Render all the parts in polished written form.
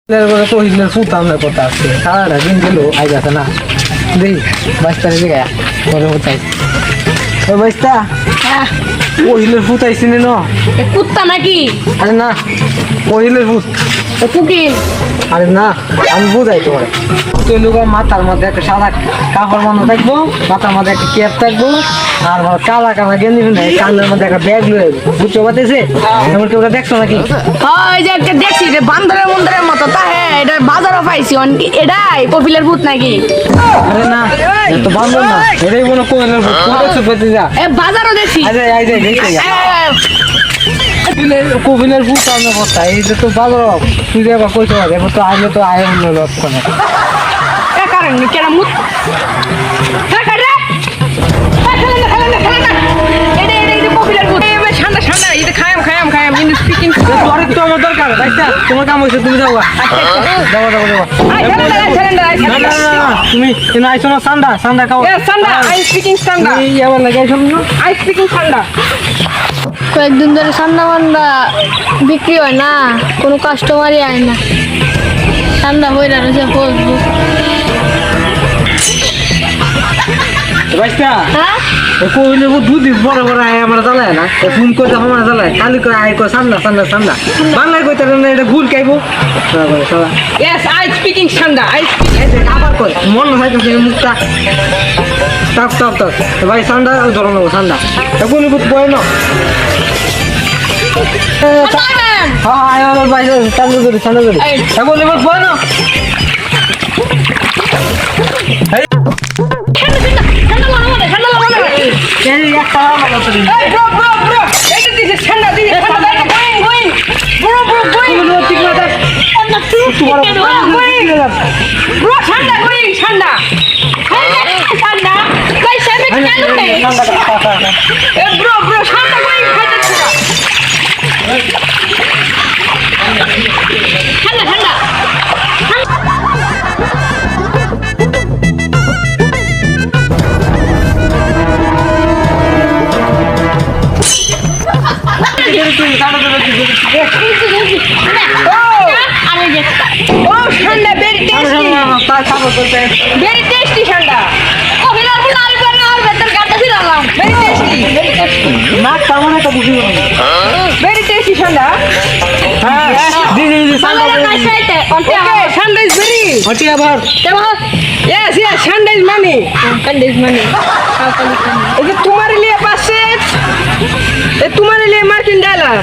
কহিলের ফুটানোর কথা আছে সারাটা দিন গেল আই গেছে না দেখি বাইশটা রেখে পরে ফুটাই ও বাইশটা কহিলের ফুটাইছি ন কুত্তা নাকি? আরে না কহিলের ফুট কুকিল আরে না আমি বুঝাই তোমার তুই লোক মাথার মধ্যে একটা সাদা কাপড় বানো থাকবো মাথার মধ্যে একটা ক্যাপ থাকবো আর কালা কালা গেঞ্জি নেই কানের মধ্যে একটা ব্যাগ লয়ে বুঝতে পারতেছে এমন কেউ দেখছো নাকি ওই যে একটা দেখছি যে বান্দরের মন্দিরের মতো তা হ্যাঁ এটা বাজারও পাইছি এটাই কপিলের ভূত নাকি? আরে না তো বান্ধব না এটাই কোনো কহিলের ফুট কোন দেখছো পেতে যা এ বাজারও দেখছি আরে আই যাই দেখতে যা কপিলের ফুট আমার কথা এই যে তো বাজার তুই যে আবার কইতে পারে এবার তো আইলে তো আয় অন্য লক্ষণ এ কারণ কেন মুত হ্যাঁ কারে তোমার দরকার তোমার কাম হয়েছে তুমি যাও যাবো যাবো যাবো তুমি আইসো না সান্ডা সান্ডা খাও আবার লাগে আইসো না কয়েকদিন ধরে ঠান্ডা মান্ডা বিক্রি হয় না, কোনো কাস্টমারই আয় না। ঠান্ডা হয়ে রয়েছে ফেসবুক। হ্যাঁ কইলে দুধ বড় বড় আয় আমরা চালায় না ফোন করে আমরা চালায় খালি করে আয় করে সান্ডা সান্ডা সান্ডা বাংলায় কইতে না এটা ভুল খাইবো আবার কর মন হয় তো মুখটা টক টক টক ভাই সান্ডা ধরো নেবো সান্ডা বলি বুঝ বয় না ভাই চালু করি চালু করি বলি বুঝ বয় না Very tasty ঠান্ডা very tasty ঠান্ডা হ্যাঁ দিদি দিদি সান্ডা ঠান্ডা is very হটি আবার yes yes ঠান্ডা is money এই যে তোমার লিয়ে পাশে এ তোমার লিয়ে মার্কিন ডলার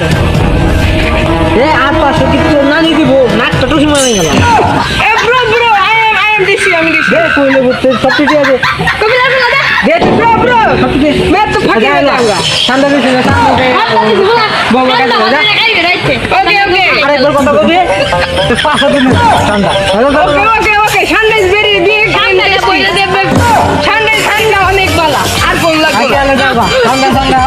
এ আর পাশে কিছু নানি দিব নাকটা টুসি মারা গেল এ bro I am this আমি this দে কইলে বুঝতে সব কিছু আছে কবি লাগবে না দে bro সব কিছু मैं तो फटे जाऊंगा ঠান্ডা বেশি না ঠান্ডা বগা কাছে যা ओके আরেকবার কথা বলবি তো 5 দিন ঠান্ডা ओके ঠান্ডা is very big ঠান্ডা অনেক ভালো আর কোন লাগবে ঠান্ডা ঠান্ডা